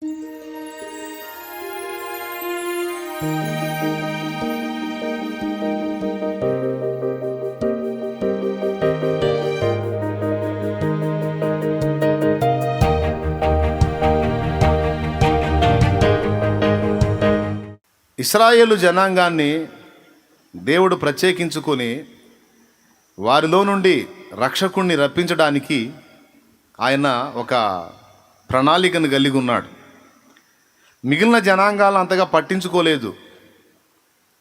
ఇశ్రాయేలు జనాంగాన్ని దేవుడు ప్రత్యేకించుకొని వారిలో నుండి రక్షకుణ్ణి రప్పించడానికి ఆయన ఒక ప్రణాళికను కలిగి ఉన్నాడు. మిగిలిన జనాంగాలను అంతగా పట్టించుకోలేదు.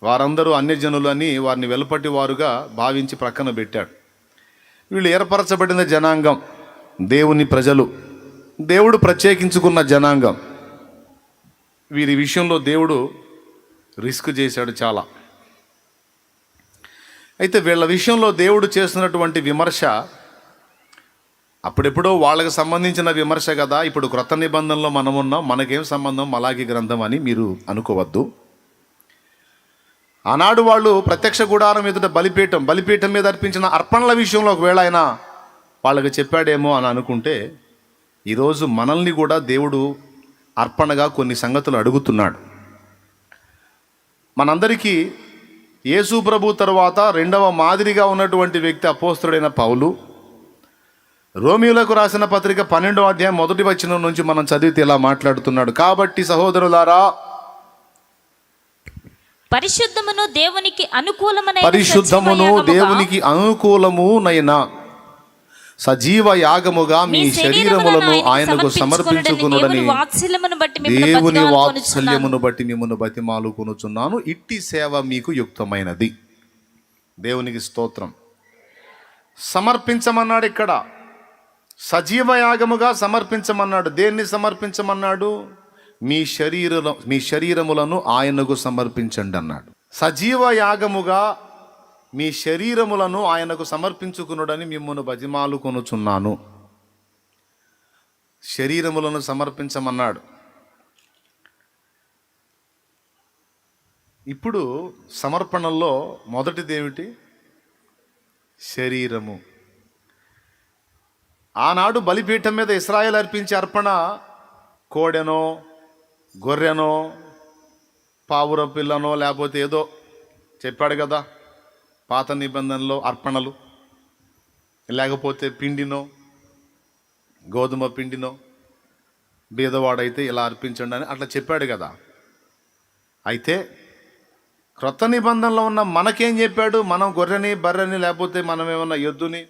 వారందరూ అన్యజనులు అని వారిని వెలుపటి వారుగా భావించి ప్రక్కన పెట్టాడు. వీళ్ళు ఏర్పరచబడిన జనాంగం, దేవుని ప్రజలు, దేవుడు ప్రత్యేకించుకున్న జనాంగం. వీరి విషయంలో దేవుడు రిస్క్ చేశాడు చాలా. అయితే వీళ్ళ విషయంలో దేవుడు చేస్తున్నటువంటి విమర్శ అప్పుడెప్పుడో వాళ్ళకి సంబంధించిన విమర్శ కదా. ఇప్పుడు క్రొత్త నిబంధనలో మనం ఉన్నాం, మనకేం సంబంధం మలాకి గ్రంథం అని మీరు అనుకోవద్దు. ఆనాడు వాళ్ళు ప్రత్యక్ష గుడారం ఎదుట బలిపీఠం మీద అర్పించిన అర్పణల విషయంలో ఒకవేళ ఆయన వాళ్ళకి చెప్పాడేమో అని అనుకుంటే, ఈరోజు మనల్ని కూడా దేవుడు అర్పణగా కొన్ని సంగతులు అడుగుతున్నాడు. మనందరికీ యేసు ప్రభు తరువాత రెండవ మాదిరిగా ఉన్నటువంటి వ్యక్తి అపోస్తలుడైన పౌలు. రోమియోలకు రాసిన పత్రిక 12వ అధ్యాయం 1వ వచనం నుంచి మనం చదివితే ఇలా మాట్లాడుతున్నాడు. కాబట్టి సహోదరులారా, పరిశుద్ధమును దేవునికి అనుకూలమునైన సజీవ యాగముగా మీ శరీరములను ఆయనకు సమర్పించుకొనుడని దేవుని వాత్సల్యమును బట్టి మిమ్మును బతిమాలుకొనుచున్నాను. ఇట్టి సేవ మీకు యుక్తమైనది. దేవునికి స్తోత్రం. సమర్పించమన్నాడు. ఇక్కడ సజీవ యాగముగా సమర్పించమన్నాడు. దేన్ని సమర్పించమన్నాడు? మీ శరీరములను ఆయనకు సమర్పించండి అన్నాడు. సజీవ యాగముగా మీ శరీరములను ఆయనకు సమర్పించుకునుడని మిమ్మును బతిమాలుకొనుచున్నాను. శరీరములను సమర్పించమన్నాడు. ఇప్పుడు సమర్పణల్లో మొదటిది ఏమిటి? శరీరము. ఆనాడు బలిపీఠం మీద ఇశ్రాయేలు అర్పించే అర్పణ కోడెనో, గొర్రెనో, పావుర పిల్లనో, లేకపోతే ఏదో చెప్పాడు కదా పాత నిబంధనలో అర్పణలు, లేకపోతే పిండినో, గోధుమ పిండినో, బీదవాడైతే ఇలా అర్పించండి అని అట్లా చెప్పాడు కదా. అయితే క్రొత్త నిబంధనలో ఉన్న మనకేం చెప్పాడు? మనం గొర్రెని, బర్రెని, లేకపోతే మనం ఏమన్నా ఎద్దుని,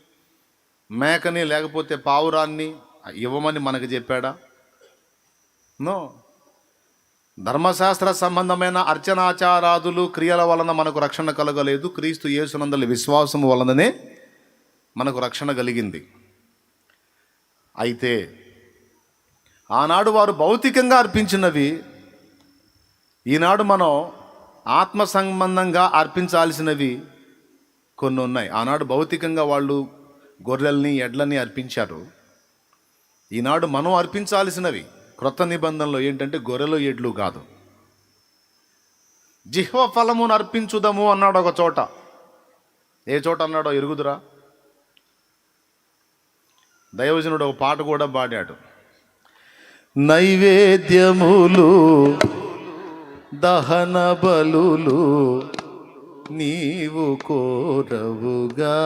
మేకని, లేకపోతే పావురాన్ని ఇవ్వమని మనకు చెప్పాడా? నో. ధర్మశాస్త్ర సంబంధమైన అర్చనాచారాదులు క్రియల వలన మనకు రక్షణ కలగలేదు. క్రీస్తు యేసునందలి విశ్వాసము వలననే మనకు రక్షణ కలిగింది. అయితే ఆనాడు వారు భౌతికంగా అర్పించినవి, ఈనాడు మనం ఆత్మ సంబంధంగా అర్పించాల్సినవి కొన్ని ఉన్నాయి. ఆనాడు భౌతికంగా వాళ్ళు గొర్రెల్ని, ఎడ్లని అర్పించారు. ఈనాడు మనం అర్పించాల్సినవి క్రొత్త నిబంధనలో ఏంటంటే గొర్రెలు, ఎడ్లు కాదు. జిహ్వ ఫలమును అర్పించుదము అన్నాడు ఒక చోట. ఏ చోట అన్నాడో ఎరుగుదురా? దైవజనుడు ఒక పాట కూడా పాడాడు. నైవేద్యములు దహన బలులు నీవు కోరవుగా,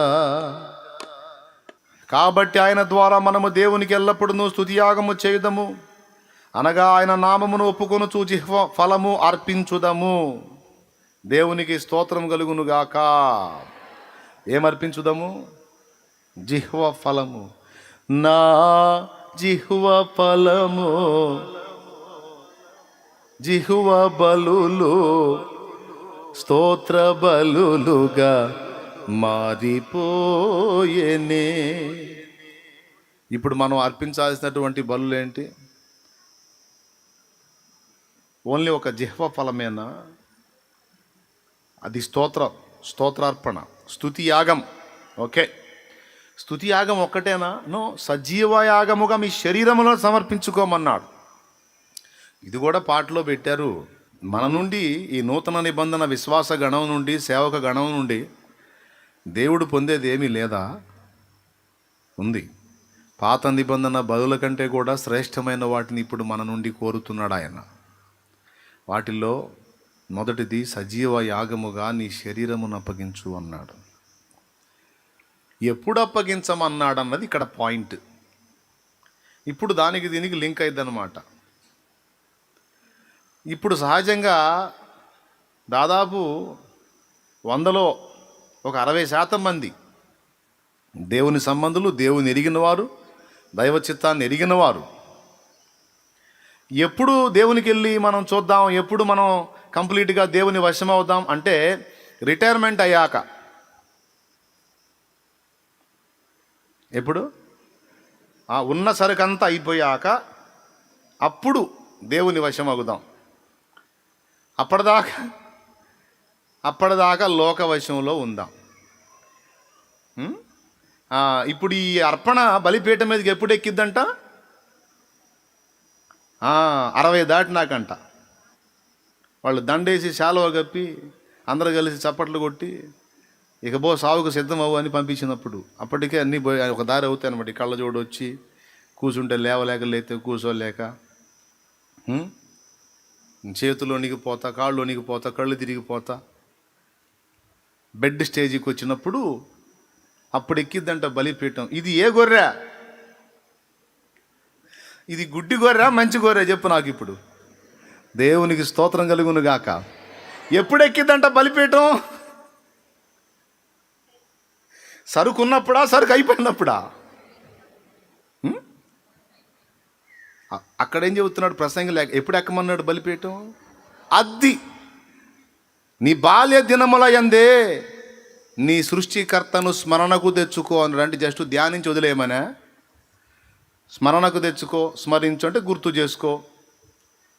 కాబట్టి ఆయన ద్వారా మనము దేవునికి ఎల్లప్పుడూ స్తుతియాగము చేయుదము, అనగా ఆయన నామమును ఒప్పుకొనుచు జిహ్వ ఫలము అర్పించుదము. దేవునికి స్తోత్రం కలుగునుగాక. ఏమర్పించుదము? జిహ్వ ఫలము. నా జిహ్వ ఫలము, జిహ్వ బలులు స్తోత్ర బలులుగా మారిపోయేనే. ఇప్పుడు మనం అర్పించాల్సినటువంటి బలులు ఏంటి? ఓన్లీ ఒక జిహ్వ ఫలమేనా? అది స్తోత్రార్పణ, స్తుతి యాగం. ఓకే, స్తుతి యాగం ఒక్కటేనా? నో. సజీవ యాగముగా మీ శరీరములో సమర్పించుకోమన్నాడు. ఇది కూడా పాటలో పెట్టారు. మన నుండి ఈ నూతన నిబంధన విశ్వాస గణం నుండి, సేవక గణం నుండి దేవుడు పొందేది ఏమీ లేదా? ఉంది. పాత నిబంధన బలుల కంటే కూడా శ్రేష్టమైన వాటిని ఇప్పుడు మన నుండి కోరుతున్నాడు ఆయన. వాటిల్లో మొదటిది సజీవ యాగముగా నీ శరీరమును అప్పగించు అన్నాడు. ఎప్పుడు అప్పగించమన్నాడు అన్నది ఇక్కడ పాయింట్. ఇప్పుడు దానికి దీనికి లింక్ అయింది అన్నమాట. ఇప్పుడు సహజంగా దాదాపు 100లో ఒక 60% మంది దేవుని సంబంధులు, దేవుని ఎరిగిన వారు, దైవ చిత్తాన్ని ఎరిగిన వారు ఎప్పుడు దేవునికి వెళ్ళి మనం చూద్దాం, ఎప్పుడు మనం కంప్లీట్గా దేవుని వశం అవుదాం అంటే రిటైర్మెంట్ అయ్యాక. ఎప్పుడు ఉన్న సరుకంతా అయిపోయాక అప్పుడు దేవుని వశం అవుదాం. అప్పటిదాకా లోక వశంలో ఉందాం. ఇప్పుడు ఈ అర్పణ బలిపీఠం మీదకి ఎప్పుడు ఎక్కిద్దంట? 60 దాటినాకంట. వాళ్ళు దండేసి శాలువ కప్పి అందరూ కలిసి చప్పట్లు కొట్టి ఇక సావుకు సిద్ధం అవ్వు అని పంపించినప్పుడు అప్పటికే అన్నీ ఒక దారి అవుతాయి అనమాట. కళ్ళజోడు వచ్చి కూర్చుంటే లేవలేక, లేతే కూర్చోలేక, చేతులు వణికిపోతా, కాళ్ళు వణికిపోతా, కళ్ళు తిరిగిపోతా, బెడ్ స్టేజీకి వచ్చినప్పుడు అప్పుడు ఎక్కిద్దంట బలిపీఠం. ఇది ఏ గొర్రె? ఇది గుడ్డి గొర్రె, మంచి గొర్రె? చెప్పు నాకు ఇప్పుడు. దేవునికి స్తోత్రం కలుగును గాక. ఎప్పుడు ఎక్కిద్దంట బలిపీఠం? సరుకు ఉన్నప్పుడా, సరుకు అయిపోయినప్పుడా? అక్కడేం చెబుతున్నాడు ప్రసంగి? ఎప్పుడు ఎక్కమన్నాడు బలిపీఠం? అది నీ బాల్య దినముల యందే నీ సృష్టికర్తను స్మరణకు తెచ్చుకో అన్నాడు. అంటే జస్ట్ ధ్యానించి వదిలేయమనే. స్మరణకు తెచ్చుకో, స్మరించు అంటే గుర్తు చేసుకో.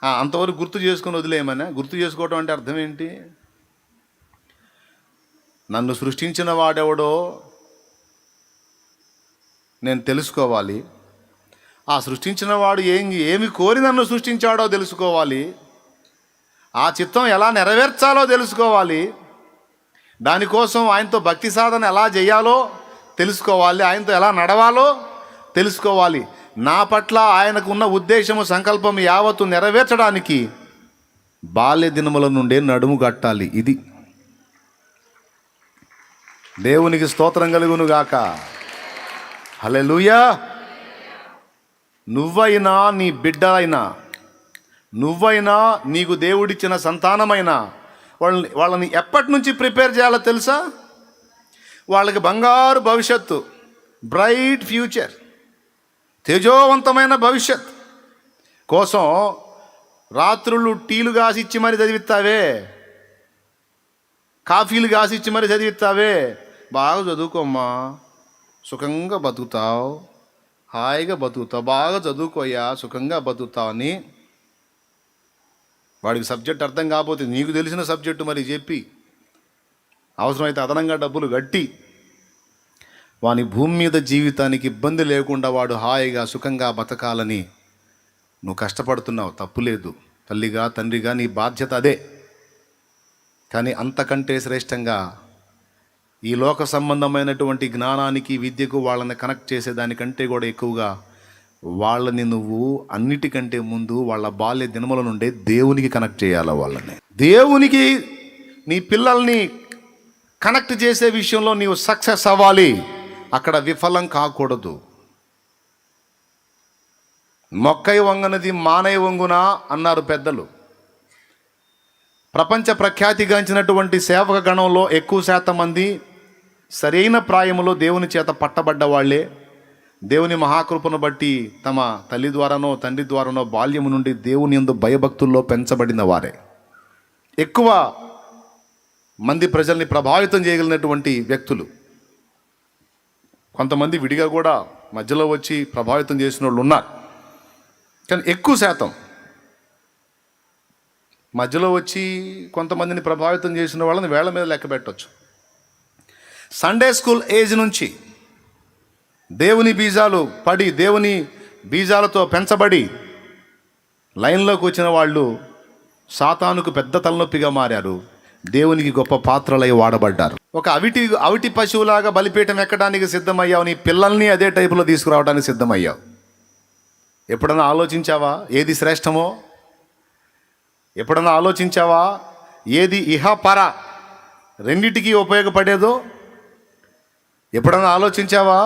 అంతవరకు గుర్తు చేసుకొని వదిలేయమనే. గుర్తు చేసుకోవటం అంటే అర్థం ఏంటి? నన్ను సృష్టించిన వాడెవడో నేను తెలుసుకోవాలి. ఆ సృష్టించిన వాడు ఏమి కోరి నన్ను సృష్టించాడో తెలుసుకోవాలి. ఆ చిత్తం ఎలా నెరవేర్చాలో తెలుసుకోవాలి. దానికోసం ఆయనతో భక్తి సాధన ఎలా చేయాలో తెలుసుకోవాలి. ఆయనతో ఎలా నడవాలో తెలుసుకోవాలి. నా పట్ల ఆయనకు ఉన్న ఉద్దేశము, సంకల్పం యావత్తు నెరవేర్చడానికి బాల్య దినముల నుండే నడుము కట్టాలి. ఇది దేవునికి స్తోత్రం కలుగును గాక. హల్లెలూయా. నువ్వైనా, నీ బిడ్డలైనా, నువ్వైనా, నీకు దేవుడిచ్చిన సంతానమైనా వాళ్ళని ఎప్పటి నుంచి ప్రిపేర్ చేయాలో తెలుసా? వాళ్ళకి బంగారు భవిష్యత్తు, బ్రైట్ ఫ్యూచర్, తేజోవంతమైన భవిష్యత్ కోసం రాత్రులు టీలు కాసిచ్చి మరి చదివిస్తావే, కాఫీలు కాసిచ్చి మరి చదివిస్తావే. బాగా చదువుకోమ్మా, సుఖంగా బతుకుతావు, హాయిగా బతుకుతావు, బాగా చదువుకోయ్యా, సుఖంగా బతుకుతావు అని వాడికి సబ్జెక్ట్ అర్థం కాకపోతే నీకు తెలిసిన సబ్జెక్టు మరి చెప్పి, అవసరమైతే అదనంగా డబ్బులు కట్టి వాని భూమి మీద జీవితానికి ఇబ్బంది లేకుండా వాడు హాయిగా సుఖంగా బతకాలని నువ్వు కష్టపడుతున్నావు. తప్పులేదు. తల్లిగా, తండ్రిగా నీ బాధ్యత అదే. కానీ అంతకంటే శ్రేష్టంగా ఈ లోక సంబంధమైనటువంటి జ్ఞానానికి, విద్యకు వాళ్ళని కనెక్ట్ చేసేదానికంటే కూడా ఎక్కువగా వాళ్ళని నువ్వు అన్నిటికంటే ముందు వాళ్ళ బాల్య దినముల నుండే దేవునికి కనెక్ట్ చేయాలి. వాళ్ళని దేవునికి నీ పిల్లల్ని కనెక్ట్ చేసే విషయంలో నీవు సక్సెస్ అవ్వాలి. అక్కడ విఫలం కాకూడదు. మొక్కై వంగనది మానై వంగునా అన్నారు పెద్దలు. ప్రపంచ ప్రఖ్యాతిగాంచినటువంటి సేవక గణంలో ఎక్కువ శాతం మంది సరైన ప్రాయములో దేవుని చేత పట్టబడ్డ వాళ్ళే. దేవుని మహాకృపను బట్టి తమ తల్లి ద్వారానో, తండ్రి ద్వారానో బాల్యము నుండి దేవుని యందు భయభక్తుల్లో పెంచబడిన వారే ఎక్కువ మంది ప్రజల్ని ప్రభావితం చేయగలిగినటువంటి వ్యక్తులు. కొంతమంది విడిగా కూడా మధ్యలో వచ్చి ప్రభావితం చేసిన వాళ్ళు ఉన్నారు. కానీ ఎక్కువ శాతం మధ్యలో వచ్చి కొంతమందిని ప్రభావితం చేసిన వాళ్ళని వేళ్ల మీద లెక్క పెట్టవచ్చు. సండే స్కూల్ ఏజ్ నుంచి దేవుని బీజాలు పడి, దేవుని బీజాలతో పెంచబడి లైన్లోకి వచ్చిన వాళ్ళు సాతానుకు పెద్ద తలనొప్పిగా మారారు. దేవునికి గొప్ప పాత్రలై వాడబడ్డారు. ఒక అవిటి పశువులాగా బలిపీఠం ఎక్కడానికి సిద్ధమయ్యావు. నీ పిల్లల్ని అదే టైపులో తీసుకురావడానికి సిద్ధమయ్యావు. ఎప్పుడన్నా ఆలోచించావా ఏది శ్రేష్టమో? ఎప్పుడన్నా ఆలోచించావా ఏది ఇహపర రెండిటికి ఉపయోగపడేదో? ఎప్పుడన్నా ఆలోచించావా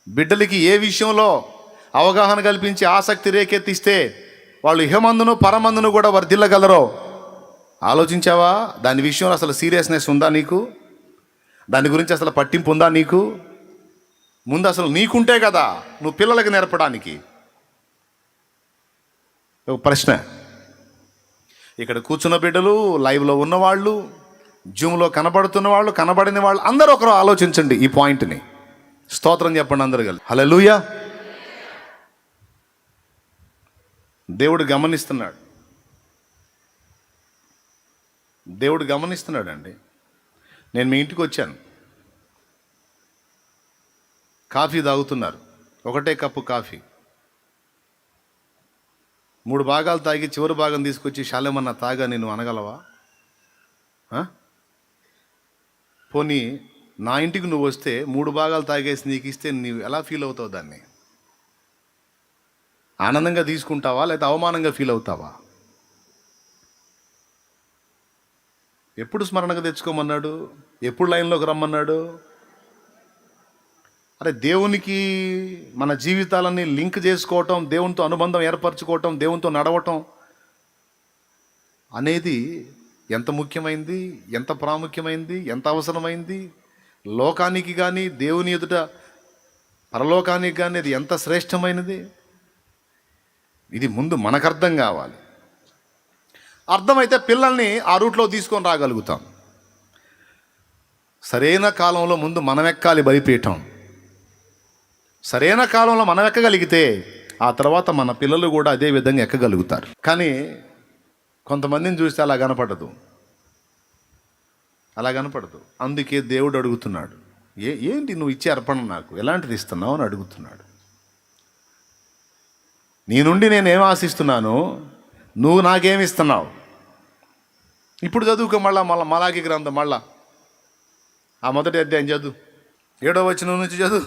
బిడ్డలకి ఏ విషయంలో అవగాహన కల్పించి ఆసక్తి రేకెత్తిస్తే వాళ్ళు ఇహమందును పరమందును కూడా వర్ధిల్లగలరో ఆలోచించావా? దాని విషయంలో అసలు సీరియస్నెస్ ఉందా నీకు? దాని గురించి అసలు పట్టింపు ఉందా నీకు? ముందు అసలు నీకుంటే కదా నువ్వు పిల్లలకి నేర్పడానికి. ఒక ప్రశ్న, ఇక్కడ కూర్చున్న బిడ్డలు, లైవ్లో ఉన్నవాళ్ళు, జూమ్లో కనబడుతున్న వాళ్ళు, కనబడిన వాళ్ళు అందరూ ఒకరు ఆలోచించండి ఈ పాయింట్ని. స్తోత్రం చెప్పండి అందరు కలిసి. హల్లెలూయా. దేవుడు గమనిస్తున్నాడు. దేవుడు గమనిస్తున్నాడు అండి. నేను మీ ఇంటికి వచ్చాను, కాఫీ తాగుతున్నారు, ఒకటే కప్పు కాఫీ. 3 భాగాలు తాగి చివరి భాగం తీసుకొచ్చి శాలేమన్నా తాగా నేను అనగలవా? పోనీ నా ఇంటికి నువ్వు వస్తే 3 భాగాలు తాగేసి నీకు ఇస్తే నీవు ఎలా ఫీల్ అవుతావు? దాన్ని ఆనందంగా తీసుకుంటావా లేదా అవమానంగా ఫీల్ అవుతావా? ఎప్పుడు స్మరణకు తెచ్చుకోమన్నాడు? ఎప్పుడు లైన్లోకి రమ్మన్నాడు? అరే, దేవునికి మన జీవితాలని లింక్ చేసుకోవటం, దేవునితో అనుబంధం ఏర్పరచుకోవటం, దేవునితో నడవటం అనేది ఎంత ముఖ్యమైంది, ఎంత ప్రాముఖ్యమైంది, ఎంత అవసరమైంది. లోకానికి కానీ దేవుని ఎదుట పరలోకానికి కానీ అది ఎంత శ్రేష్టమైనది. ఇది ముందు మనకు అర్థం కావాలి. అర్థమైతే పిల్లల్ని ఆ రూట్లో తీసుకొని రాగలుగుతాం. సరైన కాలంలో ముందు మనం ఎక్కాలి బలిపీఠం. సరైన కాలంలో మనం ఎక్కగలిగితే ఆ తర్వాత మన పిల్లలు కూడా అదే విధంగా ఎక్కగలుగుతారు. కానీ కొంతమందిని చూస్తే అలా కనపడదు. అందుకే దేవుడు అడుగుతున్నాడు, ఏంటి నువ్వు ఇచ్చే అర్పణ నాకు ఎలాంటిది ఇస్తున్నావు అని అడుగుతున్నాడు. నీ నుండి నేనేం ఆశిస్తున్నాను, నువ్వు నాకేమిస్తున్నావు? ఇప్పుడు చదువుకో, మలాకి గ్రంథం మళ్ళా ఆ మొదటి అధ్యాయం చదువు, 7వ వచనం నుంచి చదువు,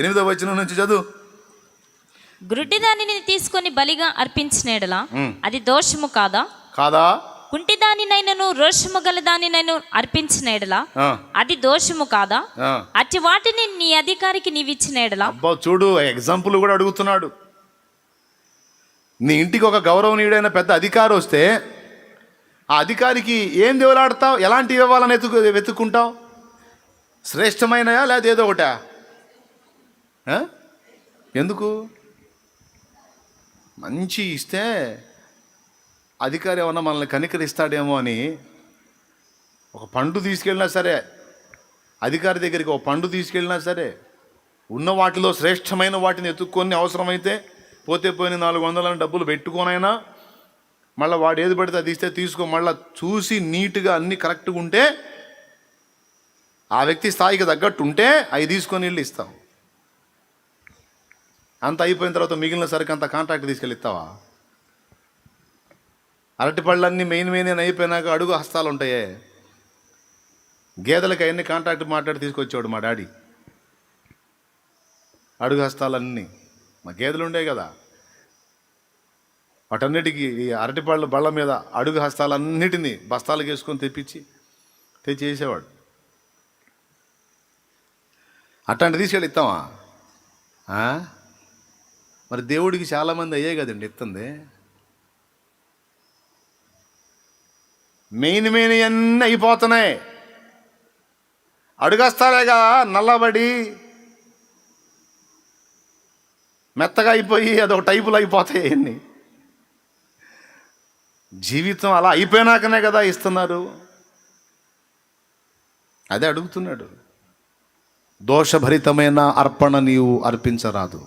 8వ వచనం నుంచి చదువు. గుడ్డిదానిని తీసుకొని బలిగా అర్పించిన యెడల అది దోషము కాదా? కుంటిదానినైనను రోషము గల దానినైనా అర్పించిన యెడల అది దోషము కాదా? అట్టి వాటిని నీ అధికారికి నీవిచ్చిన యెడల. అబ్బా చూడు, ఎగ్జాంపుల్ కూడా అడుగుతున్నాడు. నీ ఇంటికి ఒక గౌరవనీయుడైన పెద్ద అధికారి వస్తే ఆ అధికారికి ఏం దేవులాడతావు? ఎలాంటివి ఇవ్వాలని వెతుక్కుంటావు? శ్రేష్టమైనయా లేదా ఏదో ఒకటా? ఎందుకు? మంచి ఇస్తే అధికారి ఏమన్నా మనల్ని కనికరిస్తాడేమో అని ఒక పండు తీసుకెళ్ళినా సరే, అధికారి దగ్గరికి ఒక పండు తీసుకెళ్ళినా సరే, ఉన్న వాటిలో శ్రేష్టమైన వాటిని ఎత్తుక్కొని అవసరమైతే పోతే పోయిన 400 డబ్బులు పెట్టుకోనైనా మళ్ళీ వాడు ఏది పడితే అది ఇస్తే తీసుకో, మళ్ళీ చూసి నీట్గా అన్నీ కరెక్ట్గా ఉంటే, ఆ వ్యక్తి స్థాయికి తగ్గట్టు ఉంటే అవి తీసుకొని వెళ్ళి ఇస్తావు. అంత అయిపోయిన తర్వాత మిగిలిన సరికి అంత కాంట్రాక్ట్ తీసుకెళ్ళి ఇస్తావా? అరటిపళ్ళన్నీ మెయిన్ అయిపోయినాక అడుగు హస్తాలు ఉంటాయే. గేదెలకి అవన్నీ కాంట్రాక్ట్ మాట్లాడి తీసుకొచ్చాడు మా డాడీ. అడుగు హస్తాలన్నీ మా గేదెలు ఉండే కదా, వాటన్నిటికీ ఈ అరటిపళ్ళ బళ్ళ మీద అడుగు హస్తాలన్నిటినీ బస్తాలకు వేసుకొని తెచ్చేసేవాడు. అట్లాంటి తీసుకెళ్ళి ఇస్తావా? మరి దేవుడికి చాలామంది అయ్యే కదండి ఇస్తుంది. మెయిన్ అన్నీ అయిపోతున్నాయి. అడుగస్తాలేగా నల్లబడి మెత్తగా అయిపోయి అదొక టైపులు అయిపోతాయి. అన్నీ జీవితం అలా అయిపోయినాకనే కదా ఇస్తున్నారు. అదే అడుగుతున్నాడు, దోషభరితమైన అర్పణ నీవు అర్పించరాదు.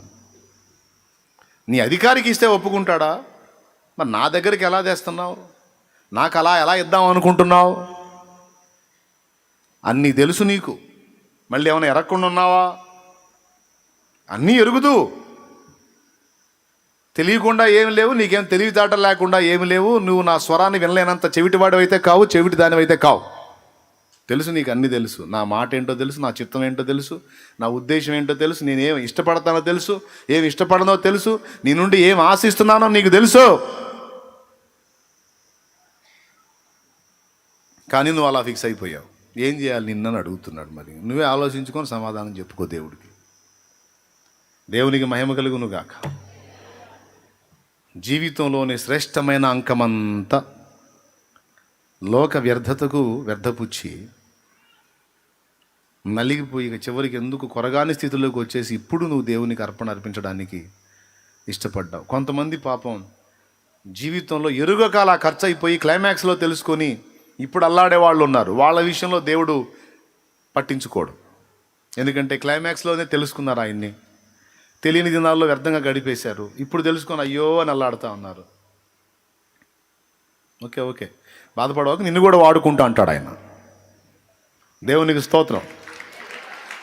నీ అధికారికి ఇస్తే ఒప్పుకుంటాడా? మరి నా దగ్గరికి ఎలా తెస్తున్నావు? నాకు అలా ఎలా ఇద్దాం అనుకుంటున్నావు? అన్నీ తెలుసు నీకు, మళ్ళీ ఏమైనా ఎరగకుండా ఉన్నావా? అన్నీ ఎరుగుదు. తెలియకుండా ఏమి లేవు, నీకేం తెలివితేటలు లేకుండా ఏమి లేవు, నువ్వు నా స్వరాన్ని వినలేనంత చెవిటివాడివైతే కావు, చెవిటి దానివైతే కావు. తెలుసు, నీకు అన్నీ తెలుసు. నా మాట ఏంటో తెలుసు, నా చిత్తం ఏంటో తెలుసు, నా ఉద్దేశం ఏంటో తెలుసు, నేనేం ఇష్టపడతానో తెలుసు, ఏం ఇష్టపడనో తెలుసు, నీ నుండి ఏం ఆశిస్తున్నానో నీకు తెలుసు. కానీ నువ్వు అలా ఫిక్స్ అయిపోయావు. ఏం చేయాలి నిన్నని అడుగుతున్నాడు. మరి నువ్వే ఆలోచించుకొని సమాధానం చెప్పుకో దేవుడికి. దేవునికి మహిమ కలుగును గాక. జీవితంలోని శ్రేష్టమైన అంకమంతా లోక వ్యర్థతకు వ్యర్థపుచ్చి నలిగిపోయి చివరికి ఎందుకు కొరగాని స్థితిలోకి వచ్చేసి ఇప్పుడు నువ్వు దేవునికి అర్పణ అర్పించడానికి ఇష్టపడ్డావు. కొంతమంది పాపం జీవితంలో ఎరుగకాల ఖర్చు అయిపోయి క్లైమాక్స్లో తెలుసుకొని ఇప్పుడు అల్లాడే వాళ్ళు ఉన్నారు. వాళ్ళ విషయంలో దేవుడు పట్టించుకోడు. ఎందుకంటే క్లైమాక్స్లోనే తెలుసుకున్నారు ఆయన్ని. తెలియని దినాల్లో వ్యర్థంగా గడిపేశారు. ఇప్పుడు తెలుసుకొని అయ్యో అని అల్లాడుతూ ఉన్నారు. ఓకే బాధపడవాక నిన్ను కూడా వాడుకుంటా అంటాడు ఆయన. దేవునికి స్తోత్రం.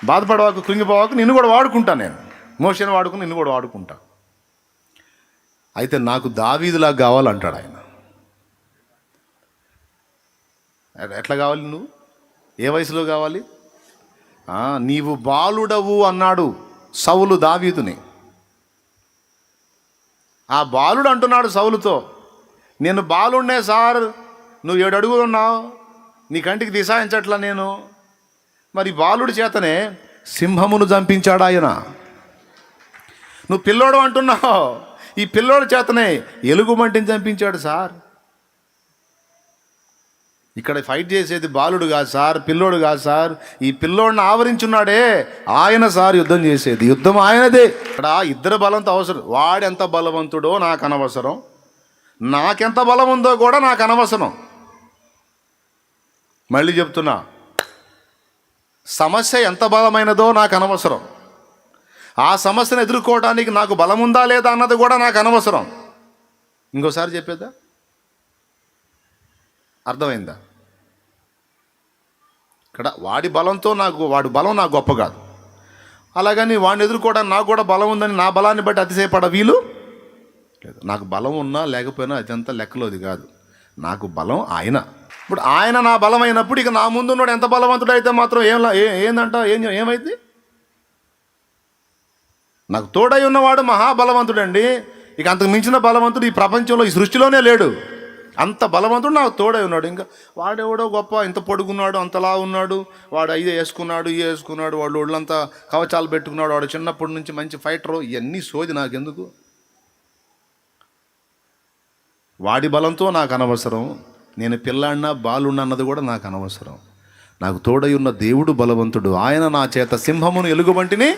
బాధపడవాకు, కృంగిపోవాకు, నిన్ను కూడా వాడుకుంటా. నేను మోషేని వాడుకుని నిన్ను కూడా వాడుకుంటా. అయితే నాకు దావీదులా కావాలంటాడు ఆయన. ఎట్లా కావాలి? నువ్వు ఏ వయసులో కావాలి? నీవు బాలుడవు అన్నాడు సౌలు దావీదుని. ఆ బాలుడు అంటున్నాడు సౌలుతో, నేను బాలుండే సార్, నువ్వు 7 అడుగులు ఉన్నావు, నీ కంటికి దిశాయించట్లా నేను. మరి బాలుడి చేతనే సింహమును చంపించాడు ఆయన. నువ్వు పిల్లోడు అంటున్నావు, ఈ పిల్లోడి చేతనే ఎలుగుబంటిని చంపించాడు సార్. ఇక్కడ ఫైట్ చేసేది బాలుడు కాదు సార్, పిల్లోడు కాదు సార్, ఈ పిల్లోడిని ఆవరించున్నాడే ఆయన సార్ యుద్ధం చేసేది. యుద్ధం ఆయనదే. ఇక్కడ ఇద్దరు బలంతో అవసరం. వాడెంత బలవంతుడో నాకు అనవసరం, నాకెంత బలం ఉందో కూడా నాకు అనవసరం. మళ్ళీ చెప్తున్నా, సమస్య ఎంత బలమైనదో నాకు అనవసరం, ఆ సమస్యను ఎదుర్కోవడానికి నాకు బలం ఉందా లేదా అన్నది కూడా నాకు అనవసరం. ఇంకోసారి చెప్పేద్దా? అర్థమైందా? ఇక్కడ వాడి బలంతో వాడి బలం నాకు గొప్ప కాదు. అలాగని వాడిని ఎదుర్కోవడానికి నాకు కూడా బలం ఉందని నా బలాన్ని బట్టి అతిశయపడ వీలు లేదు. నాకు బలం ఉన్నా లేకపోయినా అదంతా లెక్కలోది కాదు. నాకు బలం ఆయన. ఇప్పుడు ఆయన నా బలం అయినప్పుడు ఇక నా ముందున్నాడు ఎంత బలవంతుడు అయితే మాత్రం ఏందంట ఏమైంది? నాకు తోడై ఉన్నవాడు మహాబలవంతుడండి. ఇక అంతకు మించిన బలవంతుడు ఈ ప్రపంచంలో, ఈ సృష్టిలోనే లేడు. అంత బలవంతుడు నాకు తోడై ఉన్నాడు. ఇంకా వాడెవడో గొప్ప, ఇంత పొడుగున్నాడు, అంతలా ఉన్నాడు, వాడు ఇదే వేసుకున్నాడు, వాడు ఒళ్ళంతా కవచాలు పెట్టుకున్నాడు, వాడు చిన్నప్పటి నుంచి మంచి ఫైటరు. ఇవన్నీ సోది నాకెందుకు? వాడి బలంతో నాకు అనవసరం, నేను పిల్లాడినా బాలున్నా అన్నది కూడా నాకు అనవసరం. నాకు తోడై ఉన్న దేవుడు బలవంతుడు. ఆయన నా చేత సింహమును ఎలుగుబంటిని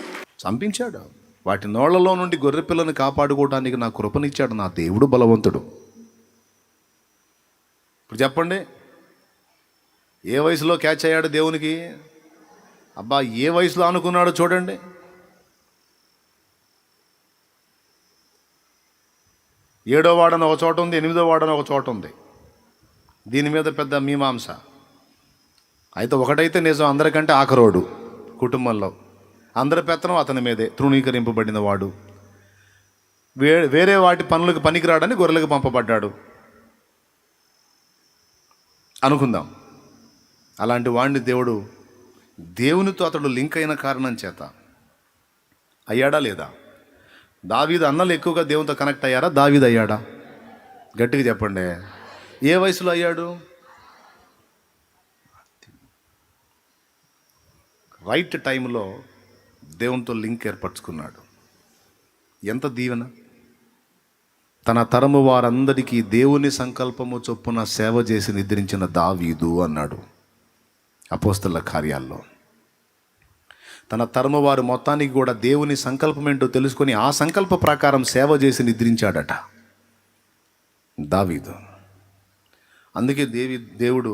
చంపించాడు. వాటి నోళ్లలో నుండి గొర్రె పిల్లని కాపాడుకోవడానికి నా కృపనిచ్చాడు. నా దేవుడు బలవంతుడు. ఇప్పుడు చెప్పండి, ఏ వయసులో క్యాచ్ అయ్యాడు దేవునికి? అబ్బా, ఏ వయసులో అనుకున్నాడో చూడండి. ఏడో వాడని ఒక చోట ఉంది, 8వ వాడని ఒక చోట ఉంది. దీని మీద పెద్ద మీమాంస. అయితే ఒకటైతే నిజం, అందరికంటే ఆఖరోడు కుటుంబంలో. అందరి పెత్తనం అతని మీదే, తృణీకరింపబడిన వాడు. వేరే వాటి పనులకు పనికిరాడని గొర్రెలకు పంపబడ్డాడు అనుకుందాం. అలాంటి వాడిని దేవునితో అతడు లింక్ అయిన కారణం చేత అయ్యాడా లేదా? దావీదు అన్నలు ఎక్కువగా దేవునితో కనెక్ట్ అయ్యారా? దావీదు అయ్యాడా? గట్టిగా చెప్పండి. ఏ వయసులో అయ్యాడు? రైట్ టైంలో దేవునితో లింక్ ఏర్పరచుకున్నాడు. ఎంత దీవెన! తన తరము వారందరికీ దేవుని సంకల్పము చొప్పున సేవ చేసి నిద్రించిన దావీదు అన్నాడు అపోస్తలుల కార్యాల్లో. తన తరము వారు మొత్తానికి కూడా దేవుని సంకల్పం ఏంటో తెలుసుకొని ఆ సంకల్ప ప్రకారం సేవ చేసి నిద్రించాడట దావీదు. అందుకే దేవుడు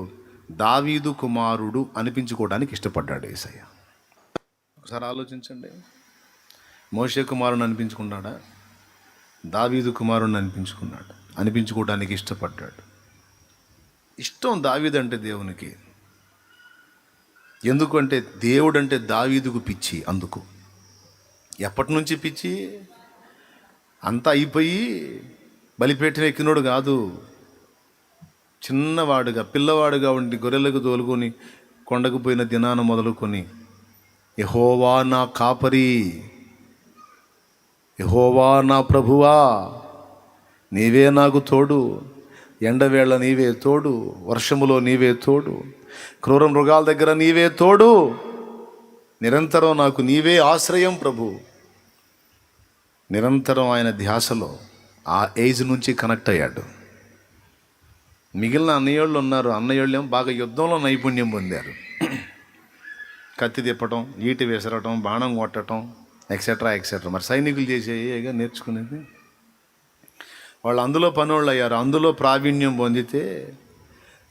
దావీదు కుమారుడు అనిపించుకోవడానికి ఇష్టపడ్డాడు యేసయ్య. ఒకసారి ఆలోచించండి, మోషే కుమారుని అనిపించుకున్నాడా? దావీదు కుమారుని అనిపించుకోవడానికి ఇష్టపడ్డాడు. ఇష్టం దావీదు అంటే దేవునికి. ఎందుకంటే దేవుడు అంటే దావీదుకు పిచ్చి. అందుకు ఎప్పటి నుంచి పిచ్చి? అంతా అయిపోయి బలిపీఠం ఎక్కినోడు కాదు. చిన్నవాడుగా పిల్లవాడుగా ఉండి గొర్రెలకు తోలుకొని కొండకు పోయిన దినాన మొదలుకొని యెహోవా నా కాపరి, యెహోవా నా ప్రభువా, నీవే నాకు తోడు, ఎండవేళ నీవే తోడు, వర్షములో నీవే తోడు, క్రూర మృగాల దగ్గర నీవే తోడు, నిరంతరం నాకు నీవే ఆశ్రయం ప్రభు. నిరంతరం ఆయన ధ్యాసలో ఆ ఏజ్ నుంచి కనెక్ట్ అయ్యాడు. మిగిలిన అన్నయ్యోళ్ళు ఉన్నారు, అన్నయ్యోళ్ళేమో బాగా యుద్ధంలో నైపుణ్యం పొందారు. కత్తి తిప్పటం, ఈటి విసరటం, బాణం కొట్టడం, ఎక్సెట్రా ఎక్సెట్రా. మరి సైనికులు చేసేగా నేర్చుకునేది. వాళ్ళు అందులో పనోళ్ళు అయ్యారు, అందులో ప్రావీణ్యం పొందితే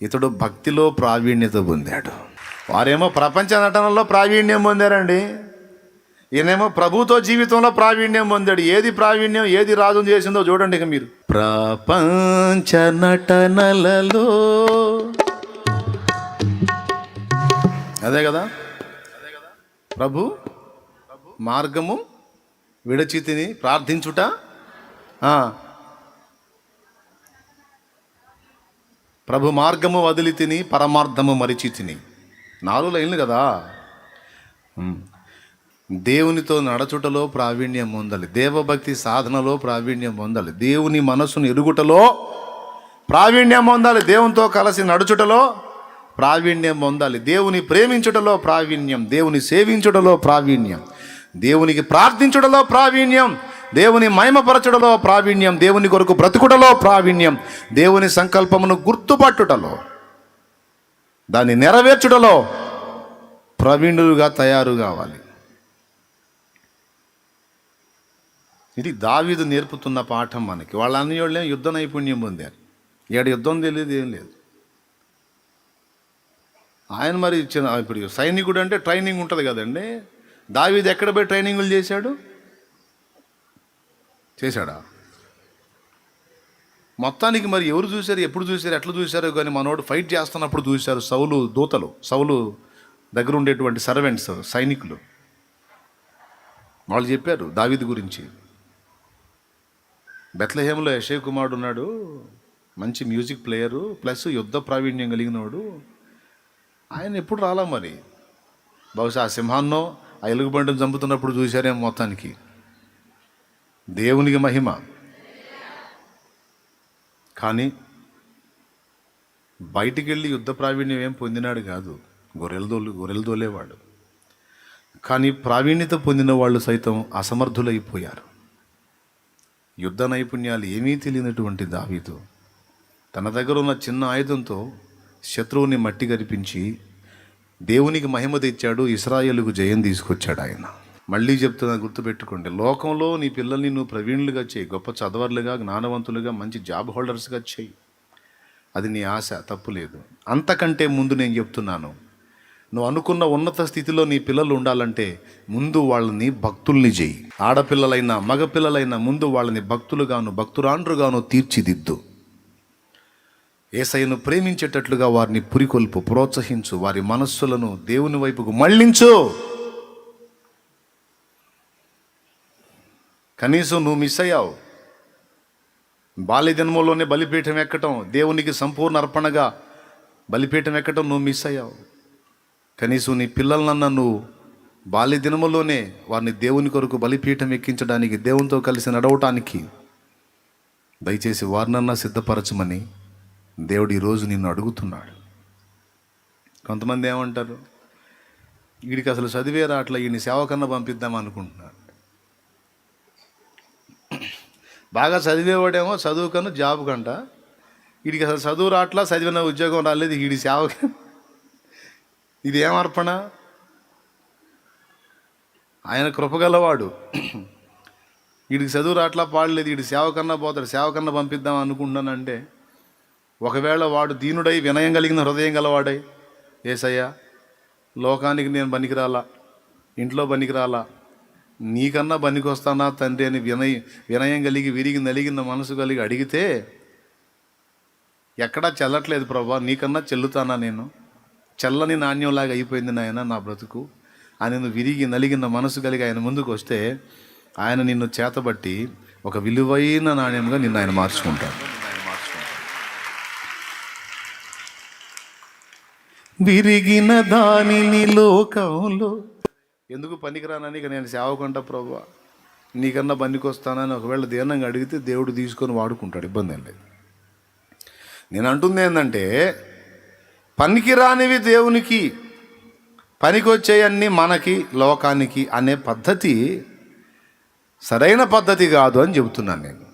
ఇతడు భక్తిలో ప్రావీణ్యత పొందాడు. వారేమో ప్రపంచ నటనలో ప్రావీణ్యం పొందారండి, ఈయనేమో ప్రభుతో జీవితంలో ప్రావీణ్యం పొందాడు. ఏది ప్రావీణ్యం, ఏది రాజు చేసిందో చూడండి ఇక మీరు. ప్రపంచ నటనలలో అదే కదా, ప్రభు మార్గము విడచి తిని ప్రార్థించుట, ప్రభు మార్గము వదిలి తిని పరమార్థము మరిచి తిని. 4 లైన్లు కదా. దేవునితో నడచుటలో ప్రావీణ్యం పొందాలి, దేవభక్తి సాధనలో ప్రావీణ్యం పొందాలి, దేవుని మనసును ఎరుగుటలో ప్రావీణ్యం పొందాలి, దేవునితో కలిసి నడుచుటలో ప్రావీణ్యం పొందాలి, దేవుని ప్రేమించుటలో ప్రావీణ్యం, దేవుని సేవించుటలో ప్రావీణ్యం, దేవునికి ప్రార్థించుటలో ప్రావీణ్యం, దేవుని మహిమపరచుటలో ప్రావీణ్యం, దేవుని కొరకు బ్రతుకుటలో ప్రావీణ్యం, దేవుని సంకల్పమును గుర్తుపట్టుటలో, దాన్ని నెరవేర్చుటలో ప్రవీణులుగా తయారు కావాలి. ఇది దావీదు నేర్పుతున్న పాఠం మనకి. వాళ్ళ అన్నయ్యోళ్ళే యుద్ధ నైపుణ్యం పొందారు, ఏడు యుద్ధం తెలియదు, ఏం లేదు. ఆయన మరి ఇప్పుడు సైనికుడు అంటే ట్రైనింగ్ ఉంటుంది కదండి. దావీదు ఎక్కడ పోయి ట్రైనింగులు చేశాడా? మొత్తానికి మరి ఎవరు చూశారు, ఎప్పుడు చూశారు, ఎట్లా చూశారో కానీ మనోడు ఫైట్ చేస్తున్నప్పుడు చూశారు. సౌలు దగ్గర ఉండేటువంటి సర్వెంట్స్, సైనికులు, వాళ్ళు చెప్పారు దావీదు గురించి. బెత్లెహేములో యెషయా కుమారుడు ఉన్నాడు, మంచి మ్యూజిక్ ప్లేయరు ప్లస్ యుద్ధ ప్రావీణ్యం కలిగినవాడు. ఆయన ఎప్పుడు రాలా మరి, బహుశా ఆ సింహాన్నో ఆ ఎలుగుబంటిని చంపుతున్నప్పుడు చూశారేమో. మొత్తానికి దేవునికి మహిమ. కానీ బయటికి వెళ్ళి యుద్ధ ప్రావీణ్యం ఏం పొందినాడు కాదు, గొర్రెలు దోలేవాడు. కానీ ప్రావీణ్యత పొందిన వాళ్ళు సైతం అసమర్థులైపోయారు. యుద్ధ నైపుణ్యాలు ఏమీ తెలియనటువంటి దావీదు తన దగ్గర ఉన్న చిన్న ఆయుధంతో శత్రువుని మట్టి గరిపించి దేవునికి మహిమ తెచ్చాడు, ఇశ్రాయేలుకు జయం తీసుకొచ్చాడు ఆయన. మళ్ళీ చెప్తున్నా, గుర్తుపెట్టుకోండి, లోకంలో నీ పిల్లల్ని నువ్వు ప్రవీణులుగా చేయి, గొప్ప చదవర్లుగా, జ్ఞానవంతులుగా, మంచి జాబ్ హోల్డర్స్గా చేయి. అది నీ ఆశ, తప్పు లేదు. అంతకంటే ముందు నేను చెప్తున్నాను, నువ్వు అనుకున్న ఉన్నత స్థితిలో నీ పిల్లలు ఉండాలంటే ముందు వాళ్ళని భక్తుల్ని చేయి. ఆడపిల్లలైనా మగపిల్లలైనా ముందు వాళ్ళని భక్తులుగాను భక్తురాండ్రుగాను తీర్చిదిద్దు. యేసయ్యను ప్రేమించేటట్లుగా వారిని పురికొల్పు, ప్రోత్సహించు, వారి మనస్సులను దేవుని వైపుకు మళ్ళించు. కనీసం నువ్వు మిస్ అయ్యావు. బాల్యజన్మలోనే బలిపీఠం ఎక్కటం, దేవునికి సంపూర్ణ అర్పణగా బలిపీఠం ఎక్కటం నువ్వు మిస్ అయ్యావు. కనీసం నీ పిల్లలనన్నా నువ్వు బాల్యదినములోనే వారిని దేవుని కొరకు బలిపీఠం ఎక్కించడానికి, దేవునితో కలిసి నడవటానికి దయచేసి వారినన్నా సిద్ధపరచమని దేవుడు ఈరోజు నిన్ను అడుగుతున్నాడు. కొంతమంది ఏమంటారు, వీడికి అసలు చదివే రాట్లా, వీడిని సేవకన్నా పంపిద్దాం అనుకుంటున్నాడు. బాగా చదివేవాడేమో చదువు కన్నా జాబ్ కంట, వీడికి అసలు చదువు రాట్లా, చదివిన ఉద్యోగం రాలేదు, వీడి సేవక. ఇది ఏం అర్పణ? ఆయన కృపగలవాడు. వీడికి చదువు రాట్లా, పాడలేదు, వీడి సేవకన్నా పోతాడు, సేవకన్నా పంపిద్దాం అనుకుంటున్నానంటే, ఒకవేళ వాడు దీనుడై వినయం కలిగిన హృదయం గలవాడై, యేసయ్యా లోకానికి నేను పనికిరాలా, ఇంట్లో పనికిరాలా, నీకన్నా పనికొస్తానా తండ్రి అని వినయం కలిగి విరిగి నలిగిన మనసు కలిగి అడిగితే, ఎక్కడా చెల్లట్లేదు ప్రభా, నీకన్నా చెల్లుతానా నేను, చల్లని నాణ్యంలాగా అయిపోయింది నాయన నా బ్రతుకు అని నువ్వు విరిగి నలిగిన మనసు కలిగి ఆయన ముందుకు వస్తే, ఆయన నిన్ను చేతబట్టి ఒక విలువైన నాణ్యంగా నిన్ను ఆయన మార్చుకుంటాడు. విరిగిన దానిని లోకంలో ఎందుకు పనికిరానని ఇక నేను సేవకుంటా ప్రభువా, నీకన్నా పనికొస్తానని ఒకవేళ దీనంగా అడిగితే దేవుడు తీసుకొని వాడుకుంటాడు, ఇబ్బంది ఏం లేదు. నేను అంటుంది ఏంటంటే, పనికిరానివి దేవునికి, పనికొచ్చేయన్నీ మనకి, లోకానికి అనే పద్ధతి సరైన పద్ధతి కాదు అని చెబుతున్నాను నేను.